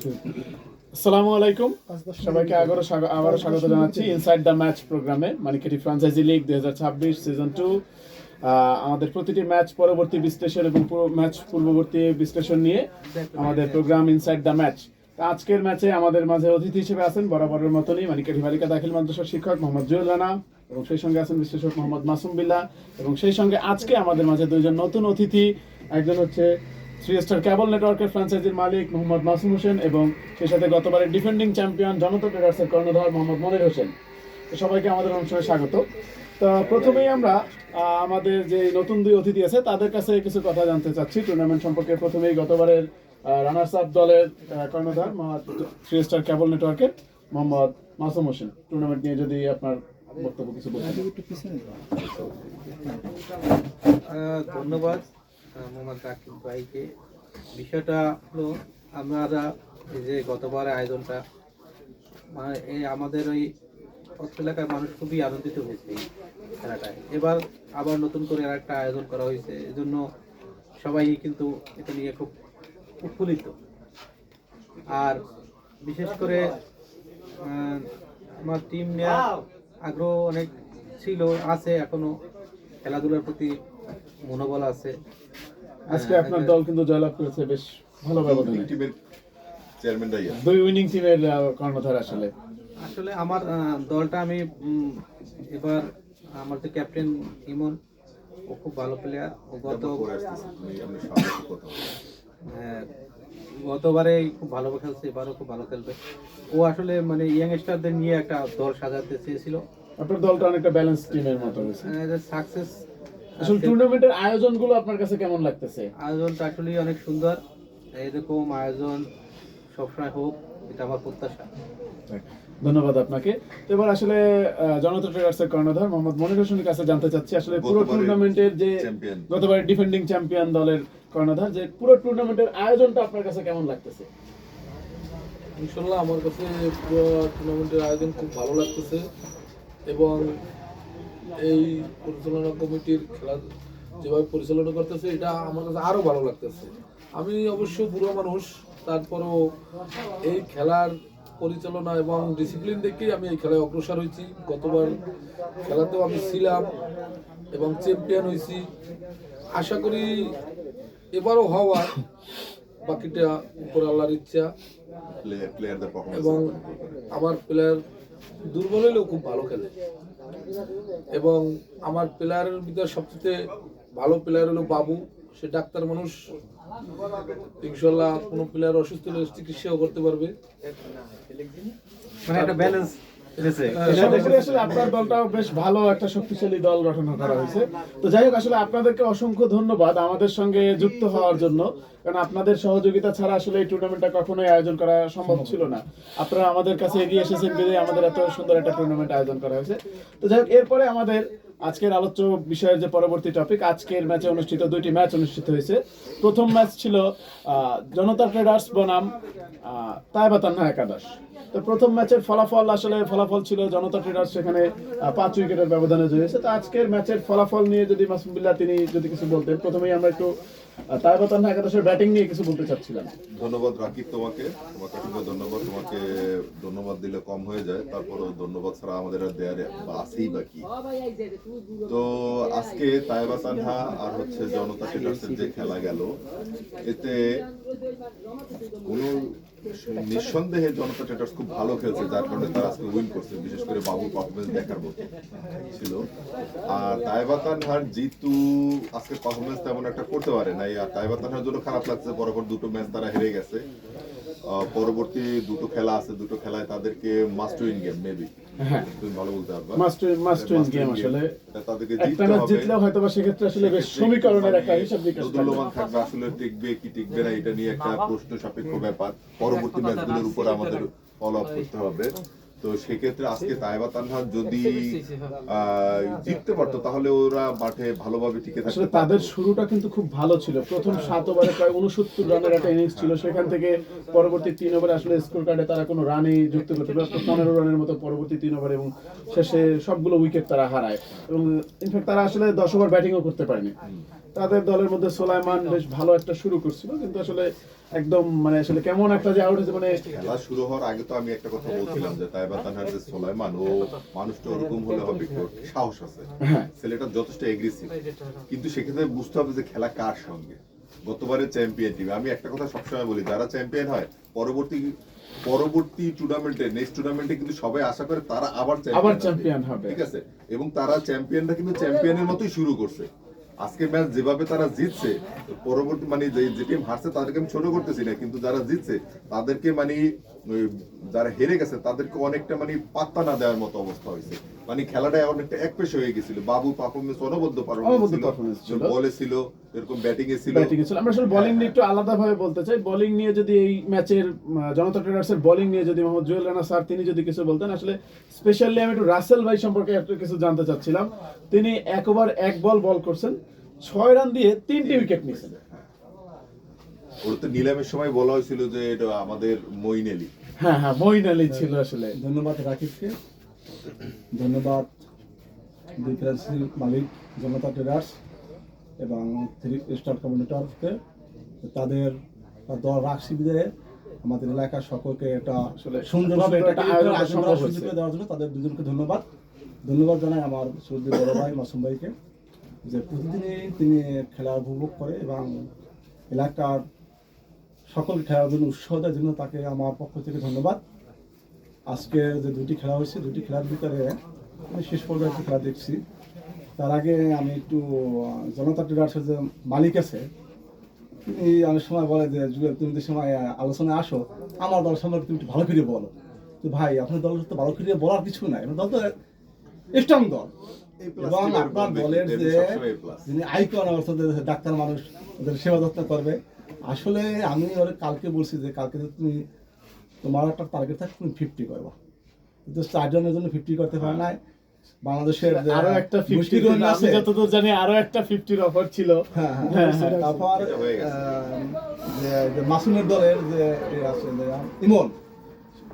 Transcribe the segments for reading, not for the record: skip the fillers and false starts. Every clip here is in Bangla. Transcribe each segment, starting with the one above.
আসসালামু আলাইকুম সবাইকে আবারও স্বাগত জানাচ্ছি ইনসাইড দ্য ম্যাচ প্রোগ্রামে মানিকেটি ফ্র্যাঞ্চাইজি লিগ 2026 সিজন 2। আমাদের প্রতিটি ম্যাচ পরবর্তী বিশ্লেষণ এবং পুরো ম্যাচ পূর্ববর্তী বিশ্লেষণ নিয়ে আমাদের প্রোগ্রাম ইনসাইড দ্য ম্যাচ। আজকের ম্যাচে আমাদের মাঝে অতিথি হিসেবে আছেন বরাবরের মতনই মানিকেটি বালিকা দাখিল মাদ্রাসার শিক্ষক মোহাম্মদ জুয়েল রানা এবং সেই সঙ্গে আছেন বিশ্লেষক মোহাম্মদ মাসুম বিল্লাহ এবং সেই সঙ্গে আজকে আমাদের মাঝে দুইজন নতুন অতিথি। একজন হচ্ছে 3 স্টার কেবল নেটওয়ার্কের ফ্র্যাঞ্চাইজির মালিক মোহাম্মদ মাসুম হোসেন এবং সেই সাথে গতবারের ডিফেন্ডিং চ্যাম্পিয়ন জনতা ট্রেডার্সের কর্ণধার মোহাম্মদ মনির হোসেন। তো সবাইকে আমাদের অনুষ্ঠানে স্বাগত। তো প্রথমেই আমরা আমাদের যে নতুন দুই অতিথি আছে তাদের কাছে কিছু কথা জানতে চাচ্ছি টুর্নামেন্ট সম্পর্কে। প্রথমেই গতবারের রানার্স আপ দলের কর্ণধার 3 স্টার কেবল নেটওয়ার্কের মোহাম্মদ মাসুম হোসেন, টুর্নামেন্ট নিয়ে যদি আপনার বক্তব্য কিছু বলতেন। ধন্যবাদ মোহাম্মদ রাকিব ভাইকে। বিষয়টা হলো আমরা যে গতবার আয়োজনটা মানে আমাদের ওই অত্র এলাকার মানুষ খুবই আনন্দিত হয়েছে এই খেলাটায়। এবার আবার নতুন করে আর একটা আয়োজন করা হয়েছে, এজন্য সবাই কিন্তু এটা নিয়ে খুব উৎফুল্লিত। আর বিশেষ করে আমার টিম নেওয়ার আগ্রহ অনেক ছিল, আছে, এখনো খেলাধুলার প্রতি মনোবল আছে। আজকে আপনার দল কিন্তু জয়লাভ করেছে বেশ ভালো ব্যবধানে। দুই উইনিং টিমের কর্ণধার আসলে আমার দলটা আমি এবার আমার যে ক্যাপ্টেন ইমন, ও খুব ভালো প্লেয়ার। ও গতবারে খুব ভালো খেলছে, এবারও খুব ভালো খেলবে। ও আসলে মানে ইয়াংস্টারদের নিয়ে একটা দল সাজাতে চেয়েছিল। আপনার দলটা অনেকটা ব্যালেন্স টিমের মতো হয়েছে। সাকসেস। আসলে টুর্নামেন্টের আয়োজনগুলো আপনার কাছে কেমন লাগতেছে? আয়োজনটা আসলে অনেক সুন্দর, এরকম আয়োজন সবসময় হোক, এটা আমার প্রত্যাশা। ধন্যবাদ আপনাকে। এবার আসলে জনতা ট্রেডার্সের কর্ণধার মোহাম্মদ মনির হোসেনের কাছে জানতে চাচ্ছি আসলে পুরো টুর্নামেন্টের যে গতবার ডিফেন্ডিং চ্যাম্পিয়ন দলের কর্ণধার, যে পুরো টুর্নামেন্টের আয়োজনটা আপনার কাছে কেমন লাগতেছে? ইনশাল্লাহ আমার কাছে পুরো টুর্নামেন্টের আয়োজন খুব ভালো লাগতেছে এবং এই পরিচালনা কমিটির খেলা যেভাবে পরিচালনা করতেছে এটা আমার কাছে আরও ভালো লাগতেছে। আমি অবশ্য বুড়ো মানুষ, তারপরেও এই খেলার পরিচালনা এবং ডিসিপ্লিন দেখেই আমি এই খেলায় অগ্রসর হয়েছি। গতবার খেলাতেও আমি ছিলাম এবং চ্যাম্পিয়ন হয়েছি। আশা করি এবারও হওয়ার, বাকিটা উপর আল্লাহর ইচ্ছা। এবং আমার প্লেয়ার দুর্বল হলেও খুব ভালো খেলে এবং আমার প্লেয়ারের ভিতরে সবচেয়ে ভালো প্লেয়ার হলো বাবু। সে ডাক্তার মানুষ, ইনশাল্লাহ কোনো প্লেয়ার অসুস্থ হলে চিকিৎসাও করতে পারবে। মানে একটা ব্যালেন্স। আসলে আপনার দলটাও বেশ ভালো একটা শক্তিশালী দল গঠন করা হয়েছে। তো যাই হোক, আসলে আপনাদেরকে অসংখ্য ধন্যবাদ আমাদের সঙ্গে যুক্ত হওয়ার জন্য, কারণ আপনাদের সহযোগিতা ছাড়া আসলে এই টুর্নামেন্টটা কখনোই আয়োজন করা সম্ভব ছিল না। আপনারা আমাদের কাছে এগিয়ে এসেছেন বিধায় আমাদের এত সুন্দর একটা টুর্নামেন্ট আয়োজন করা হয়েছে। তো যাই হোক, এরপরে আমাদের আজকের আলোচ্য বিষয়ের যে পরবর্তী টপিক, আজকের ম্যাচে অনুষ্ঠিত দুইটি ম্যাচ অনুষ্ঠিত হয়েছে। প্রথম ম্যাচ ছিল জনতা ট্রেডার্স বনাম তাইবা তান্না একাদশ। তো প্রথম ম্যাচের ফলাফল ছিল জনতা ট্রেডার্স সেখানে 5 উইকেটের ব্যবধানে জয়ী হয়েছে। তো আজকের ম্যাচের ফলাফল নিয়ে যদি মাসুম বিল্লাহ তিনি যদি কিছু বলতেন। প্রথমেই আমরা একটু তাইবা তান্না একাদশের ব্যাটিং নিয়ে কিছু বলতে চাচ্ছিলাম। ধন্যবাদ রাকিব, তোমাকে অসংখ্য ধন্যবাদ। তোমাকে ধন্যবাদ দিলে কম হয়ে যায়, তারপরও ধন্যবাদ ছাড়া আমাদের আর দেয়ার আছেই বাকি। তো আজকে তাইবা তানহা আর হচ্ছে জনতা ট্রেডার্সের যে খেলা গেল, এতে কোনো নিঃসন্দেহে জনতা ট্রেডার্স খুব ভালো খেলছে, যার কারণে তারা আজকে উইন করছে। বিশেষ করে বাবুর পারফরমেন্স দেখার মতো ছিল। আর তাইবা তানহার জিতু আজকে পারফরমেন্স তেমন একটা করতে পারে নাই। আর তাইবা তানহার জন্য খারাপ লাগছে, পরপর দুটো ম্যাচ তারা হেরে গেছে। পরবর্তী দুটো খেলা আছে, দুটো খেলায় তাদেরকে মাস্ট উইন গেম, মেবি তুমি ভালো বলতে পারবা, মাস্ট উইন গেম। আসলে তাদেরকে জিতলেও হয়তো বা সেক্ষেত্রে আসলে বেশ সমীকরণের একটা হিসাব নিকাশ মূল্যবান থাকবে। আসলে টিকবে কি টিকবে না এটা নিয়ে একটা প্রশ্ন সাপেক্ষ ব্যাপার। পরবর্তী ম্যাচগুলোর উপর আমাদের ফলো আপ করতে হবে। তো সেক্ষেত্রে আজকে তাইবা তানহা যদি জিততে পারতো তাহলে ওরা মাঠে ভালোভাবে টিকে থাকতো। আসলে তাদের শুরুটা কিন্তু খুব ভালো ছিল। প্রথম 7 ওভারে প্রায় 69 রানের একটা ইনিংস ছিল। সেখান থেকে পরবর্তী 3 ওভারে আসলে স্কোর কার্ডে তারা কোনো রানই যুক্ত করতে পারে, 15 রানের মতো পরবর্তী 3 ওভারে, এবং শেষে সবগুলো উইকেট তারা হারায়। এবং ইনফ্যাক্ট তারা আসলে 10 ওভার ব্যাটিংও করতে পারেনি। তাদের দলের মধ্যে সোলাইমান বেশ ভালো একটা শুরু করছিল, কিন্তু আসলে একদম মানে আসলে কেমন একটা যে আউট হয়েছে মানে খেলা শুরু হওয়ার আগে তো আমি একটা কথা বলছিলাম যে তাইবা তানহার যে সোলাইমান ও মানুষটা ওরকম হলে হবে কি, ওর সাহস আছে, হ্যাঁ ছেলেটা যথেষ্ট এগ্রেসিভ, কিন্তু সেক্ষেত্রে বুঝতে হবে যে খেলা কার সঙ্গে। গতবারের চ্যাম্পিয়ন টিম, আমি একটা কথা সবসময় বলি, যারা চ্যাম্পিয়ন হয় পরবর্তী টুর্নামেন্টে, নেক্সট টুর্নামেন্টে কিন্তু সবাই আশা করে তারা আবার চ্যাম্পিয়ন হবে, ঠিক আছে, এবং তারা চ্যাম্পিয়নরা কিন্তু চ্যাম্পিয়নের মতোই শুরু করছে। আজকের ম্যাচ যেভাবে তারা জিতছে, পরবর্তী মানে যে টিম হারছে তাদেরকে আমি ছোট করতেছি না, কিন্তু যারা জিতছে তাদেরকে মানে যারা হেরে গেছে তাদেরকে অনেকটা মানে পাত্তা না দেওয়ার মতো অবস্থা হয়েছে। মানে খেলাটা অনেকটা একপেশে হয়ে গেছিল। বাবু পারফরমেন্স অনবদ্য পারফরমেন্স ছিল, বলে ছিল, এরকম ব্যাটিং এ ছিল। আমরা আসলে বোলিং নিয়ে একটু আলাদা ভাবে বলতে চাই। বোলিং নিয়ে যদি এই ম্যাচের জনতা ট্রেডার্সের বোলিং নিয়ে যদি মোহাম্মদ জুয়েল রানা স্যার তিনি যদি কিছু বলতেন, আসলে স্পেশালি আমি একটু রাসেল ভাই সম্পর্কে একটু কিছু জানতে চাচ্ছিলাম। তিনি এক ওভার এক বল করছেন, 6 রান দিয়ে 3টি উইকেট নিয়েছেন। ওর তো নিলামের সময় বলা হয়েছিল যে এটা আমাদের মঈন আলী। হ্যাঁ হ্যাঁ, মঈন আলী ছিল আসলে। ধন্যবাদ রাকিবকে, ধন্যবাদ ডিফেন্সিভ মালিক জনতা ট্রেডার্স এবং 3 স্টার কমিউনিটরকে, তাদের দল রাখছি বিদায়ে আমাদের এলাকার সকলকে এটা সুন্দরভাবে এটা আয়োজন করার সুযোগ করে দেওয়ার জন্য তাদের দুজনকে ধন্যবাদ জানাই আমার সৌদি বড় ভাই মাসুম ভাইকে, যে প্রতিদিনই তিনি খেলা উপভোগ করে এবং এলাকার সকল খেলার জন্য উৎসাহ দেওয়ার জন্য তাকে আমার পক্ষ থেকে ধন্যবাদ। আজকে যে 2টি খেলা হয়েছে, 2টি খেলার ভিতরে আমি শেষ পর্যায়ে একটি খেলা দেখছি। তার আগে আমি একটু জনতা ট্রেডার্সের যে মালিক আছে, তিনি অনেক সময় বলে যে জুয়েল তুমি যে সময় আলোচনায় আসো আমার দল সম্পর্কে তুমি একটু ভালো করে বলো। তো ভাই আপনার দল তো ভালো করে বলার কিছু নাই, আপনার দল তো স্ট্রং দল, এবং আপনার দলের যে যিনি আইকন অর্থাৎ ডাক্তার মানুষ ওদের সেবা যত্ন করবে। আসলে আমি ওরা কালকে বলছি যে কালকে তুমি তোমার একটা টার্গেট থাকে তুমি 50 করবা, কিন্তু 4 জনের জন্য 50 করতে পারে নাই। বাংলাদেশের আরো একটা 50 আমি যতদূর জানি আরো একটা 50-র অফার ছিল। তারপর যে মাসুমের দলের যে আছে ইমন,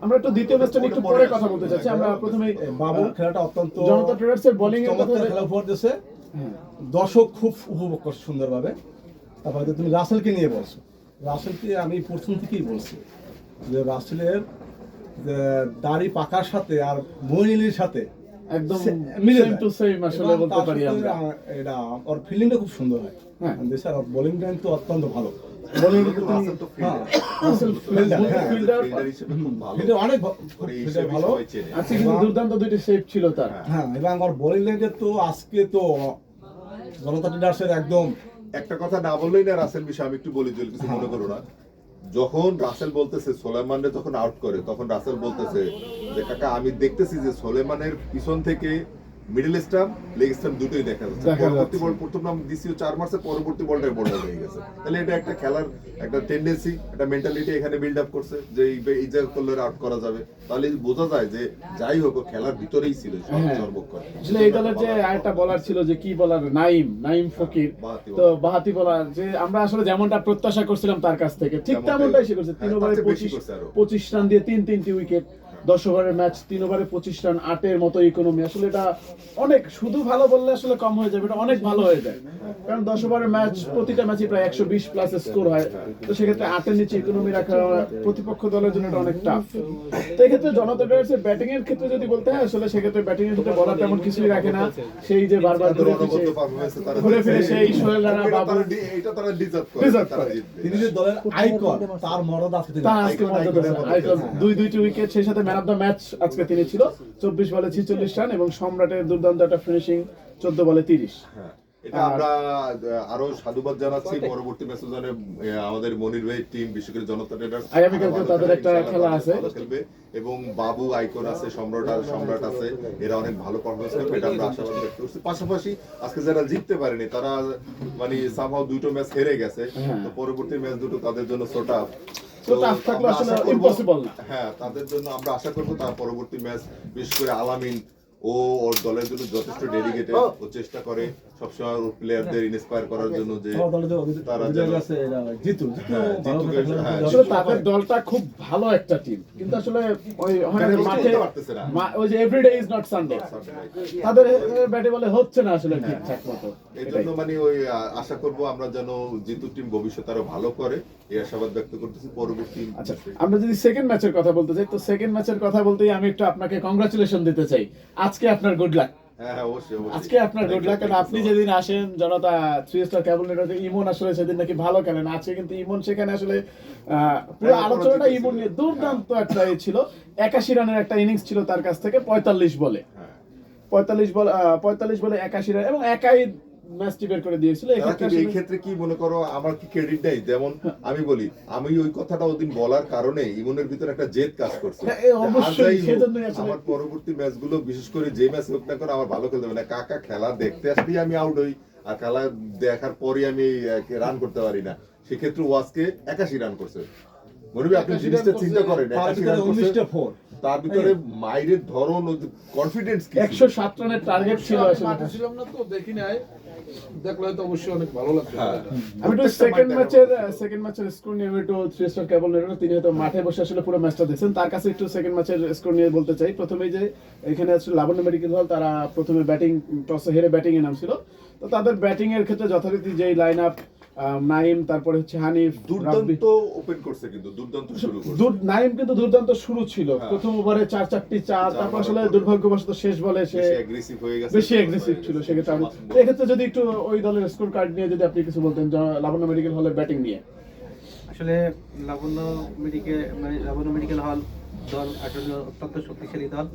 আমরা একটু দ্বিতীয় ম্যাচটা একটু পরে কথা বলতে চাচ্ছি। আমরা প্রথমে বাবু খেলাটা অত্যন্ত জনতা ট্রেডার্সের বোলিং এর কথা খেলা উপহার দিয়েছে, দর্শক খুব উপভোগ করছে সুন্দরভাবে। তারপরে তুমি রাসেলকে নিয়ে বলছো, রাসেলকে আমি প্রথম থেকেই বলছি যে রাসেলের যে দাড়ি পাকার সাথে আর মইনিলির সাথে একদম মিলে সেম টু সেম আসলে বলতে পারি আমরা। এটা ওর ফিল্ডিংটা খুব সুন্দর হয়, হ্যাঁ দেশের বোলিং টাইম তো অত্যন্ত ভালো। বোলিং অনেক ভালো, আজকে কিন্তু দুর্দান্ত 2টি সেভ ছিল তার। হ্যাঁ, এবং আমার বোলিং লাইনে তো আজকে তো জনতা ট্রেডার্সের একদম একটা কথা না বললেই না রাসেল বিষয় আমি একটু বলি, যদি কিছু মনে করো না। যখন রাসেল বলতেছে সোলেমানরে যখন আউট করে, তখন রাসেল বলতেছে যে কাকা আমি দেখতেছি যে সোলেমানের পিছন থেকে মিডল স্টাম্প লেগ স্টাম্প দুটোই দেখা যাচ্ছে। পরবর্তী বল প্রথম নাম দ্বিতীয় 4 মাসে পরবর্তী বলটাই বড় হয়ে গেছে। তাহলে এটা একটা খেলার একটা টেন্ডেন্সি, একটা মেন্টালিটি এখানে বিল্ড আপ করছে যে এই যে করলে আউট করা যাবে। তাহলে বোঝা যায় যে যাই হোক খেলার ভিতরেই ছিল সর্বক্ষণ। আসলে এই দলের যে আরেকটা বলার ছিল যে কি বলার, নাইম ফকির, তো বাহাতি বলার, যে আমরা আসলে যেমনটা প্রত্যাশা করছিলাম তার কাছ থেকে ঠিক তেমনটাই সে করছে। 3 ওভারে 25 রান দিয়ে 3টি উইকেট, 10 ওভারের ম্যাচ 3 ওভারে 25 রান, 8-এর মতো ইকোনমি। আসলে এটা অনেক, শুধু ভালো বললে আসলে কম হয়ে যাবে, এটা অনেক ভালো হয়ে যায়। কারণ 10 ওভারের ম্যাচ প্রতিটা ম্যাচে প্রায় 120 প্লাস স্কোর হয়, তো সেক্ষেত্রে 8-এর নিচে ইকোনমি রাখা প্রতিপক্ষ দলের জন্য এটা অনেক টাফ। তো এই ক্ষেত্রে জনতা ট্রেডার্সের ব্যাটিং এর ক্ষেত্রে যদি বলতে হয়, আসলে সেক্ষেত্রে ব্যাটিং এর ক্ষেত্রে বলার তেমন কিছুই রাখে না। সেই যে বারবার ঘুরে ফিরে সেই সোহেল রানা, বাবু, এটা তারা ডিজার্ভ করে। তিনি যে দলের আইকন, তার মর্যাদা আজকে তার আজকে মর্যাদা আইকন। 2টি উইকেট, সেই সাথে ম্যান অফ দ্য ম্যাচ আজকে তিনি ছিল। 24 বলে 46 রান এবং সম্রাটের দুর্দান্ত একটা ফিনিশিং 14 বলে 30। এটা আমরা আরো সাধুবাদ জানাচ্ছি পরবর্তী ম্যাচে আমাদের মনির ভাই টিম, বিশেষ করে জনতা ট্রেডার্স আগামীকালকে তাদের একটা খেলা আছে খেলবে, এবং বাবু আইকন আছে, সম্রাট আছে, এরা অনেক ভালো পারফরমেন্স করবে, এটা আমরা আশাবাদ ব্যক্ত করছি। পাশাপাশি আজকে যারা জিততে পারেনি তারা মানে সামহাও 2টো ম্যাচ হেরে গেছে, তো পরবর্তী ম্যাচ দুটো তাদের জন্য সোটা হ্যাঁ, তাদের জন্য আমরা আশা করবো তার পরবর্তী ম্যাচ, বিশেষ করে আলামিন ও ওর দলের জন্য যথেষ্ট ডেডিকেটেড, ও চেষ্টা করে সবসময় প্লেয়ারদের ইন্সপায়ার করার জন্য যে আমার দলে যে তারা অধিনায়ক যেন- আছে এরা জিতু হ্যাঁ, ভালো জিতুকে- খেলে, হ্যাঁ, আসলে তাদের দলটা খুব ভালো একটা টিম, কিন্তু আসলে ওই হয় না মানে মাঠে বুঝতে পারতেছে না। ওই যে এভরিডে ইজ নট সানডে, তাদের ব্যাটে বলে হচ্ছে না আসলে ঠিকঠাক মতো। এই জন্য মানে ওই আশা করব আমরা যেন জিতু টিম ভবিষ্যতে আরো ভালো করে এই আশাবাদ ব্যক্ত করতেছি পরবর্তী আচ্ছা, আমরা যদি সেকেন্ড ম্যাচের কথা বলতে চাই, তো সেকেন্ড ম্যাচের কথা বলতেই আমি একটু আপনাকে কংগ্রাচুলেশন দিতে চাই। আজকে আপনার গুড লাক, হ্যাঁ হ্যাঁ অবশ্যই অবশ্যই। আজকে আপনার গুড লাক, কারণ আপনি যেদিন আসেন জনতা 3 স্টার কেবল নেটওয়ার্কে, ইমন আসলে সেদিন নাকি ভালো খেলেন, আছে কিন্তু ইমন সেখানে আসলে পুরো হ্যাঁ, আলোচনাটা জিতেছিল। ইমন নিয়ে দুর্দান্ত একটা ছিল। 81 রানের একটা ইনিংস ছিল তার কাছ থেকে 45 বলে, হ্যাঁ। 45 বলে 81 রান এবং একাই ম্যাচটি বের করে দিয়েছিল। তারা এক্ষেত্রে কিন্তু এই আসলে- ক্ষেত্রে কি মনে করো আমার কি ক্রেডিট দেয়, যেমন আমি বলি আমি ওই কথাটা ওদিন বলার কারণে ইমনের ভিতরে একটা জেদ কাজ করছে। হ্যাঁ, অবশ্যই, যে আর যাই হোক, সেজন্যই আসলে- আমার পরবর্তী ম্যাচগুলো বিশেষ করে যে ম্যাচ হোক না কেন আমার ভালো খেলতে হবে না, কাকা খেলা দেখতে আসলেই আমি আউট হই, আর খেলা দেখার পরে আমি রান করতে পারি না। সেক্ষেত্রে ওয়াজকে 81 রান করছে। মনিবি আপনি 81 জিনিসটা রান চিন্তা করছে, করেন, তার 81 ভিতরে রান করছে, 19টা 4 তার ভিতরে মাইরের ধরন কনফিডেন্স কি ছিল? 107 রানের টার্গেট ছিল আমি আসলে। মাঠে ছিলাম না তো দেখি নাই, দেখলে হয়তো অবশ্যই অনেক ভালো লাগবে। হ্যাঁ। আমি তো প্রত্যেকটা সেকেন্ড ম্যাচের স্কোর নিয়ে আমি একটু 3 স্টার কেবল নেটওয়ার্ক, তিনি হয়তো মাঠে বসে আসলে পুরো ম্যাচটা দেখছেন, তার কাছে একটু সেকেন্ড ম্যাচের স্কোর নিয়ে বলতে চাই। প্রথমেই যে এখানে আসলে লাবণ্য মেডিকেল হল, তারা প্রথমে ব্যাটিং টসে হেরে ব্যাটিং এ নামছিল, তো তাদের ব্যাটিং এর ক্ষেত্রে যথারীতি যেই লাইন আপ, নাইম, তারপরে হচ্ছে হানিফ, রাব্বি। দুর্দান্ত ওপেন করছে, কিন্তু দুর্দান্ত শুরু করছে। নাইম কিন্তু দুর্দান্ত শুরু ছিল, হ্যাঁ। প্রথম ওভারে 4-4টি চার, তারপর মারার আসলে পর- দুর্ভাগ্যবশত শেষ বলে সে বেশি অ্যাগ্রেসিভ হয়ে গেছে, বেশি অ্যাগ্রেসিভ ছিল, সেক্ষেত্রে আমি এক্ষেত্রে যদি একটু ওই দলের স্কোর কার্ড নিয়ে যদি আপনি কিছু বলতেন, লাবণ্য মেডিকেল হলের ব্যাটিং নিয়ে। আসলে লাবণ্য মেডিকেল হল দল আসলে অত্যন্ত শক্তিশালী দল,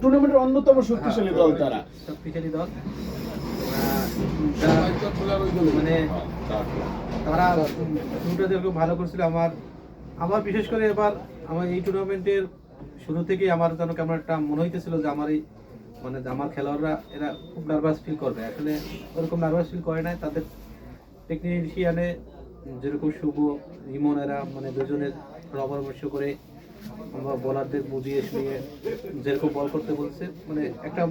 টুর্নামেন্টের অন্যতম শক্তিশালী দল তারা। শক্তিশালী দল। একটা player ওই দলে। মানে তারপর তারা শুরুটা খুব ভালো করছিল। আমার বিশেষ করে এবার আমার এই টুর্নামেন্টের শুরু থেকেই আমার যেন কেমন একটা মনে হইতেছিল যে আমার এই মানে আমার খেলোয়াড়রা এরা খুব নার্ভাস ফিল করবে। আসলে ওরকম নার্ভাস ফিল করে নাই। তাদের টেকনিশিয়ানে যেরকম শুভ, ইমন, এরা মানে দুজনের পরামর্শ করে আমরা বোলারদের বুঝিয়ে শুনিয়ে যেরকম বল করতে বলছে, মানে একটা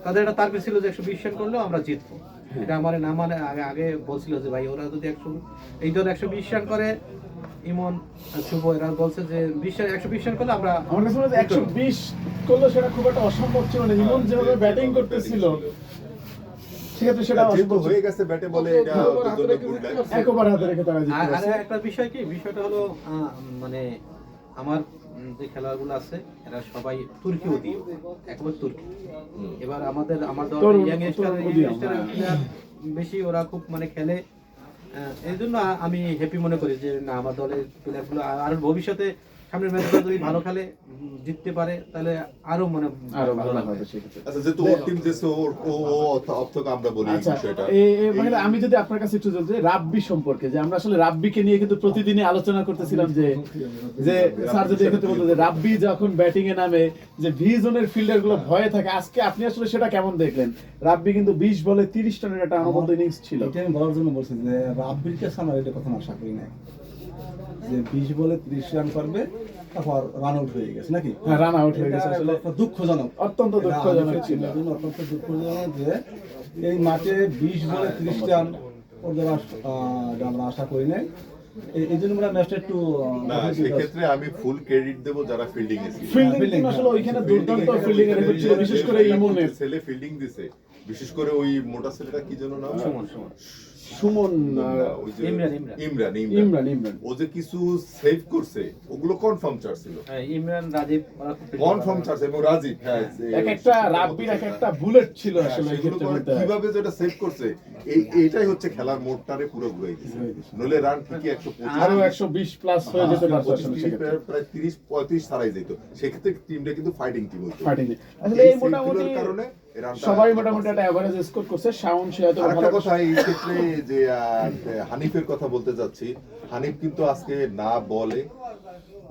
তাদের একটা টার্গেট ছিল যে 120 রান করলেও আমরা জিতবো। এটা আমার না মানে আগে বলছিল যে ভাই ওরা যদি 120 রান করে, ইমন শুভ এরা বলছে যে 120 রান করলে আমরা আমার কাছে মনে হয় 120 করলে সেটা খুব একটা অসম্ভব ছিল না, ইমন যেভাবে ব্যাটিং করতেছিল সেক্ষেত্রে সেটা যেহেতু অসম্ভব ছিল। হয়ে গেছে ব্যাটে বলে এটা দুজনে গুড লাক। একবার হাতে রেখে তারা জিতে আর গেছে। একটা বিষয় কি, বিষয়টা হলো মানে আমার যে খেলোয়াড়গুলো আছে এরা সবাই তুর্কি অধীন, একেবারে তুর্কি। এবার আমার দল তরুণ ইয়াংস্টার অধীন, হ্যাঁ। বেশি, ওরা খুব মানে খেলে। এই জন্য আমি হ্যাপি মনে করি যে না আমার দলের প্লেয়ারগুলো আর ভবিষ্যতে সামনের ম্যাচগুলো যদি ভালো খেলে জিততে পারে তাহলে আরো মানে আরো ভালো হবে সেক্ষেত্রে। আচ্ছা, যেহেতু ওর টিম যেছে ও অর্থকে আমরা বলি এই আচ্ছা, বিষয়টা। মানে আমি যদি আপনার কাছে একটু জানতে চাই রাব্বি সম্পর্কে, যে আমরা আসলে রাব্বিকে নিয়ে কিন্তু প্রতিদিনই আলোচনা করতেছিলাম যে স্যার যদি এক্ষেত্রে বলতো যে রাব্বি যখন ব্যাটিং এ নামে যে ভি জোনের ফিল্ডার গুলো ভয়ে থাকে, আজকে আপনি আসলে সেটা কেমন দেখলেন? রাব্বি কিন্তু 20 বলে 30 রানের একটা অনবদ্য ইনিংস ছিল। এটা আমি বলার জন্য বলছি যে রাব্বির কাছে আমরা এটা কখনো আশা করি নাই যে 20 বলে 30 রান করবে, তারপর রান আউট হয়ে গেছে নাকি। হ্যাঁ, রান আউট হয়ে গেছে, এটা আসলে একটা দুঃখজনক, অত্যন্ত এটা দুঃখজনক আলিফের ছিল। টিমের জন্য অত্যন্ত দুঃখজনক যে এই মাঠে 20 বলে 30 রান ওদের এটা আমরা আশা করি নাই। এই জন্য আমরা ম্যাচটা একটু না, সেক্ষেত্রে আমি ফুল ক্রেডিট দেব যারা ফিল্ডিং এ ছিল। ফিল্ডিং আসলে ওইখানে দুর্দান্ত ফিল্ডিং এর রেকর্ড ছিল, বিশেষ করে ইমনের। ছেলে ফিল্ডিং দিছে, বিশেষ করে ওই মোটা ছেলেটা কি যেন নাম, সুমন ওই যে ইমরান। ইমরান ও যে কিছু সেভ করছে ওগুলো কনফার্ম চার ছিল, ইমরান, রাজীব, ওরা খুব কনফার্ম চার এবং রাজীব। হ্যাঁ, এক একটা রাব্বির এক একটা বুলেট ছিল হ্যাঁ, আসলে এই সেগুলো ক্ষেত্রে করে বলতে হয়। কিভাবে যেটা সেভ করছে এইটাই হচ্ছে খেলার মোড়টারে পুরো ঘুরে দিয়েছে। নলে রান ঠিকই 125 আরো 120 প্লাস হয়ে যেতে পারতো আসলে সেক্ষেত্রে। প্রায় 30-35 ছাড়াই যেত। সেক্ষেত্রে টিমটা কিন্তু ফাইটিং টিম হইতো। ফাইটিং আসলে এই মোটামুটি কারণে এই রানটা সবাই মোটামুটি একটা এভারেজ স্কোর করছে। শাওন সে হয়তো আরেকটা ভালো কথা এই ক্ষেত্রে যে হানিফের কথা বলতে যাচ্ছি, হানিফ কিন্তু আজকে না বলে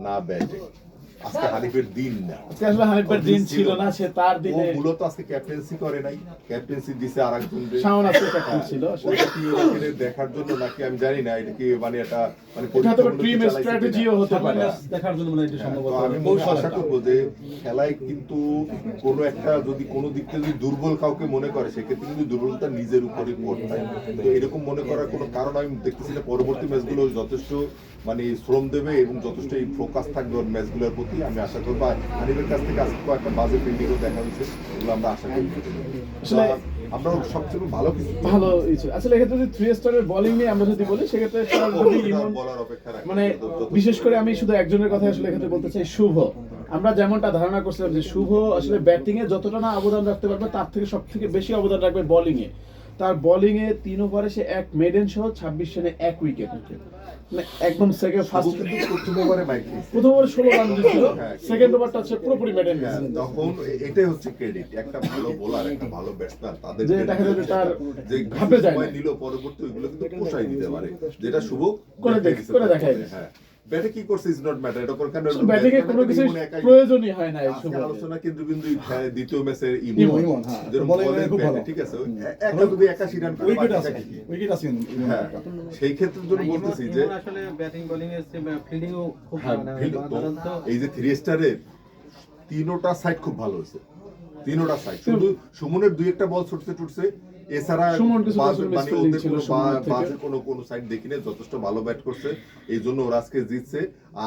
না ব্যাটে আজকে হানিফের দিন না। আজকে আসলে হানিফের দিন ছিল না, সে তার ও দিনে মূলত আজকে ক্যাপ্টেন্সি করে নাই, ক্যাপ্টেন্সি দিছে আরেকজন। শাওন আজকে ক্যাপ্টেন ছিল। ওটা কি ওখানে দেখার জন্য নাকি আমি জানি না, এটা কি মানে এটা মানে এটা হয়তো পরীক্ষামূলক টিম চালাইছে স্ট্র্যাটেজিও কিনা। হতে পারে। দেখার জন্য মানে এটা তো সম্ভবত আমি আশা করবো যে খেলায় কিন্তু কোনো একটা যদি কোনো দিক থেকে যদি দুর্বল কাউকে মনে করে, সেক্ষেত্রে কিন্তু দুর্বলতা নিজের উপরে পড়তে হয়। তো এরকম মনে করার কোনো কারণ আমি দেখতেছি না। পরবর্তী ম্যাচগুলো যথেষ্ট মানে শ্রম দেবে এবং যথেষ্ট এই ফোকাস থাকবে ওর ম্যাচগুলোর প্রতি। আমি আশা করবো হানিফের কাছ থেকে আজকে একটা বাজে ফিল্ডিংও দেখা হয়েছে, এগুলো আমরা আশা করি। আসলে আমরা সবচেয়ে ভালো কিছু ভালো ইচ্ছে আসলে এক্ষেত্রে যদি 3 স্টারের বোলিং নিয়ে আমরা যদি বলি, সেক্ষেত্রে যদি ইমন বলার অপেক্ষা রাখি মানে বিশেষ করে আমি শুধু একজনের কথা আসলে এক্ষেত্রে বলতে চাই, শুভ। আমরা যেমনটা ধারণা করছিলাম যে শুভ আসলে ব্যাটিং এ যতটা না অবদান রাখতে পারবে, তার থেকে সব থেকে বেশি অবদান রাখবে বোলিং এ। তার বোলিং এ 3 ওভারে সে 1 মেডেন সহ 26 রানে 1 উইকেট, মানে একদম সেকেন্ড ফার্স্ট কিন্তু প্রথম ওভারে মাইক প্রথম ওভারে 16 রান দিয়েছিল, সেকেন্ড ওভারটা হচ্ছে পুরোপুরি মেডেন। তখন এটাই হচ্ছে ক্রেডিট একটা ভালো বোলার, একটা ভালো ব্যাটসম্যান, তাদের যে দেখা যাবে তার যে ভাবে যায় সময় না। নিল পরবর্তী ওইগুলো কিন্তু পোষাই দিতে পারে, যেটা শুভ করে দেখায়। হ্যাঁ, ব্যাটে কি করছে ইজ নট ম্যাটার, এটা কারণ ব্যাটিং এ কোনো কিছু প্রয়োজনই হয় না এই আজকে শুভ। আলোচনা কেন্দ্রবিন্দু দ্বিতীয় ম্যাচের ইমন, হ্যাঁ। বলে খুব ভালো। ঠিক আছে, একা যদি 81 রান করে উইকেট বাকি আছে, থাকে কি? উইকেট আছে ইমনের। হ্যাঁ, সেই ক্ষেত্রে জন্য বলতেছি যে ইমন আসলে ব্যাটিং বোলিং এর ফিল্ডিংও খুব হ্যাঁ, মানে field তো সাধারণত এই যে 3 স্টারের তিনোটা সাইড খুব ভালো হয়েছে, তিনোটা সাইড। শুধু সুমনের দুই একটা বল ছুটছে, এছাড়া সুমন কিছু বাজে- মিস মানে ফিল্ডিং ওদের ছিল কোনো সুমনের থেকে। বাজে কোনো সাইড দেখি না, যথেষ্ট ভালো ব্যাট করছে, এই জন্য ওরা আজকে জিতছে।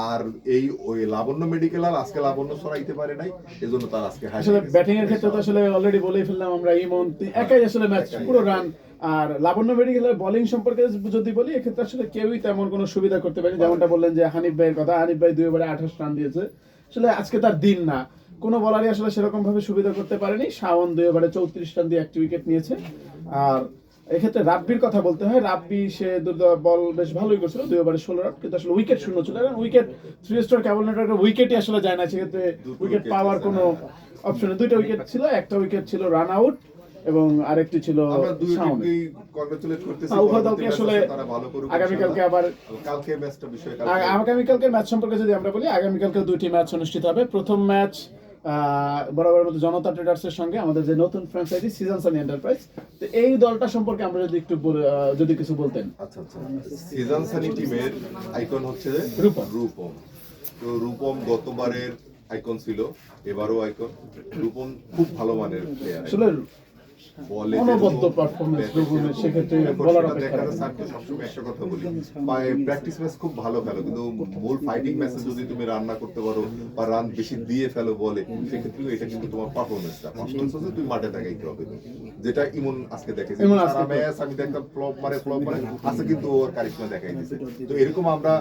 আর এই ওই লাবণ্য মেডিকেল আর আজকে লাবণ্য সরাইতে পারে নাই, এই জন্য তার আজকে হাই আসলে ব্যাটিং এর ক্ষেত্রে তো আসলে অলরেডি বলেই ফেললাম আমরা, ইমন একাই আসলে ম্যাচ পুরো রান। আর লাবণ্য মেডিকেলের বোলিং সম্পর্কে যদি বলি, এক্ষেত্রে আসলে কেউই তেমন কোনো সুবিধা করতে পারেনি। যেমনটা বললেন যে হানিফ ভাইয়ের কথা, হানিফ ভাই 2 ওভারে 28 রান দিয়েছে, আসলে আজকে তার দিন না। কোনো বলারই আসলে সেরকম ভাবে সুবিধা করতে পারেনি। শাওন 2 ওভারে 34 রান দিয়ে 1 উইকেট নিয়েছে। আর এক্ষেত্রে রাব্বির কথা বলতে হয়, রাব্বি সে বল বেশ ভালোই করছিল, 2 ওভারে 16 রান, কিন্তু আসলে উইকেট শূন্য ছিল। কারণ উইকেট 3 স্টার কেবল নেটওয়ার্কের উইকেটই আসলে যায় না, সেক্ষেত্রে উইকেট পাওয়ার কোনো অপশন নেই। 2টা উইকেট ছিল, একটা উইকেট ছিল রান আউট এবং আরেকটি ছিল আমরা দুই শাওন। টিমকেই কংগ্রাচুলেট করতেছি। উভয় দলকে আসলে তারা ভালো করুক আগামীকালকে ইনশাআল্লাহ। আবার কালকে ম্যাচটা বিষয়ে আগামীকালকের ম্যাচ সম্পর্কে যদি আমরা বলি, আগামীকালকে 2টি ম্যাচ অনুষ্ঠিত হবে। প্রথম ম্যাচ বরাবরের মতো জনতা ট্রেডার্সের সঙ্গে আমাদের যে নতুন ফ্র্যাঞ্চাইজি সিজন সানি এন্টারপ্রাইজ। তো এই দলটা সম্পর্কে আমরা যদি একটু যদি কিছু বলতেন। আচ্ছা আচ্ছা, সিজন সানি টিমের আইকন হচ্ছে রূপম। রূপম। তো রূপম গতবারের আইকন ছিল, এবারও আইকন। রূপম খুব ভালো মানের প্লেয়ার, আসলে বলে অনবদ্য পারফরম্যান্স রূপমের, সেক্ষেত্রে বলার অপেক্ষা রাখে না। স্যারকে সবসময় একটা কথা বলি, প্র্যাকটিস ম্যাচ খুব ভালো খেলো, কিন্তু মূল ফাইটিং ম্যাচে যদি তুমি রান না করতে পারো বা রান বেশি দিয়ে ফেলো বলে, সেক্ষেত্রে এটা কিন্তু তোমার পারফরমেন্স হচ্ছে তুমি মাঠে দেখাইতে হবে, যেটা ইমন আজকে দেখেছে। ইমন আজকে সারা ম্যাচ আমি দেখলাম ফ্লপ মারে আজকে কিন্তু ওর কারিশমা দেখাই দিয়েছে। তো এরকম আমরা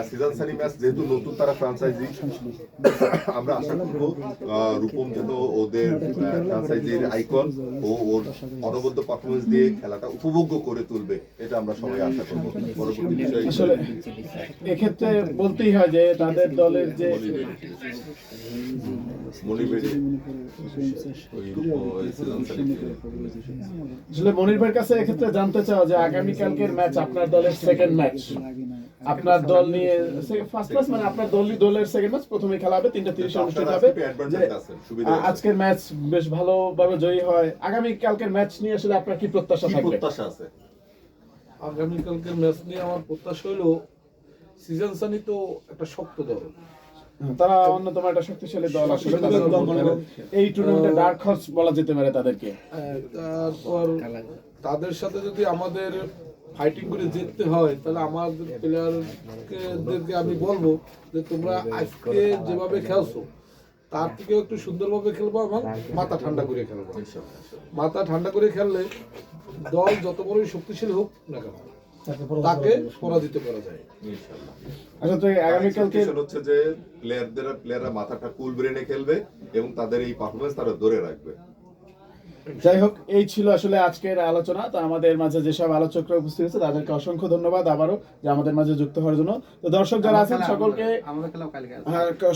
সিজন সানি ম্যাচ যেহেতু নতুন তারা ফ্র্যাঞ্চাইজি, আমরা আশা করবো রূপম যেন ওদের ফ্র্যাঞ্চাইজির আইকন ও ওর অনবদ্য পারফরমেন্স দিয়ে খেলাটা উপভোগ্য করে তুলবে, এটা আমরা সবাই আশা করবো। পরবর্তী বিষয় আসলে এক্ষেত্রে বলতেই হয় যে তাদের দলের যে আসলে মনির ভাইয়ের কাছে এক্ষেত্রে জানতে চাও যে আগামীকালকের ম্যাচ আপনার দলের সেকেন্ড ম্যাচ, আপনার দল নিয়ে ফার্স্ট ম্যাচ, মানে আপনার দলের সেকেন্ড ম্যাচ প্রথমে খেলা হবে 3:30 অনুষ্ঠিত হবে। যে আজকের ম্যাচ বেশ ভালোভাবে জয়ী হয়, আগামীকালকের ম্যাচ নিয়ে আসলে আপনার কি প্রত্যাশা থাকবে? প্রত্যাশা আছে আগামীকালকের ম্যাচ নিয়ে আমার প্রত্যাশা হলো, সিজন সানি তো একটা শক্ত দল, তারা অন্যতম একটা শক্তিশালী দল, আসলে এই টুর্নামেন্টে ডার্ক হর্স বলা যেতে পারে তাদেরকে। তারপর তাদের সাথে যদি আমাদের ফাইটিং করে জিততে হয়, তাহলে আমাদের প্লেয়ারদেরকে আমি বলবো যে তোমরা আজকে যেভাবে খেলছো তার থেকেও একটু সুন্দরভাবে খেলবো এবং মাথা ঠান্ডা করে খেলবো। মাথা ঠান্ডা করে খেললে দল যত বড়ই শক্তিশালী হোক না কেন, তাকে পরাজিত করা যায় ইনশাআল্লাহ। আচ্ছা, তো আগামীকালকে হচ্ছে যে প্লেয়াররা মাথাটা কুল ব্রেনে খেলবে এবং তাদের এই পারফরমেন্স তারা ধরে রাখবে। যাই হোক, এই ছিল আসলে আজকের আলোচনা। তো আমাদের মাঝে যেসব আলোচকরা উপস্থিত হয়েছে তাদেরকে অসংখ্য ধন্যবাদ আবারও যে আমাদের মাঝে যুক্ত হওয়ার জন্য। তো দর্শক যারা আছেন সকলকে আমাদের খেলাও কালকে আছে।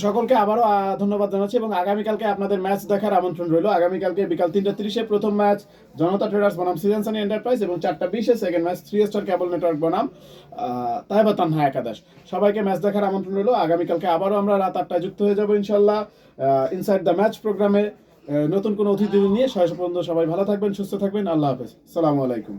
সকলকে আবারও ধন্যবাদ জানাচ্ছি এবং আগামীকালকে আপনাদের ম্যাচ দেখার আমন্ত্রণ রইল। আগামীকালকে বিকাল 3:30 প্রথম ম্যাচ জনতা ট্রেডার্স বনাম সিজন সানি এন্টারপ্রাইজ এবং 4:20 সেকেন্ড ম্যাচ 3 স্টার কেবল নেটওয়ার্ক বনাম তাইবা তানহা একাদশ। সবাইকে ম্যাচ দেখার আমন্ত্রণ রইল। আগামীকালকে আবারও আমরা রাত 8টায় যুক্ত হয়ে যাবো ইনশাল্লাহ ইনসাইড দ্য ম্যাচ প্রোগ্রামে নতুন কোনো অতিথি নিয়ে। শেষ পর্যন্ত সবাই ভালো থাকবেন, সুস্থ থাকবেন। আল্লাহ হাফেজ, আসসালামু আলাইকুম।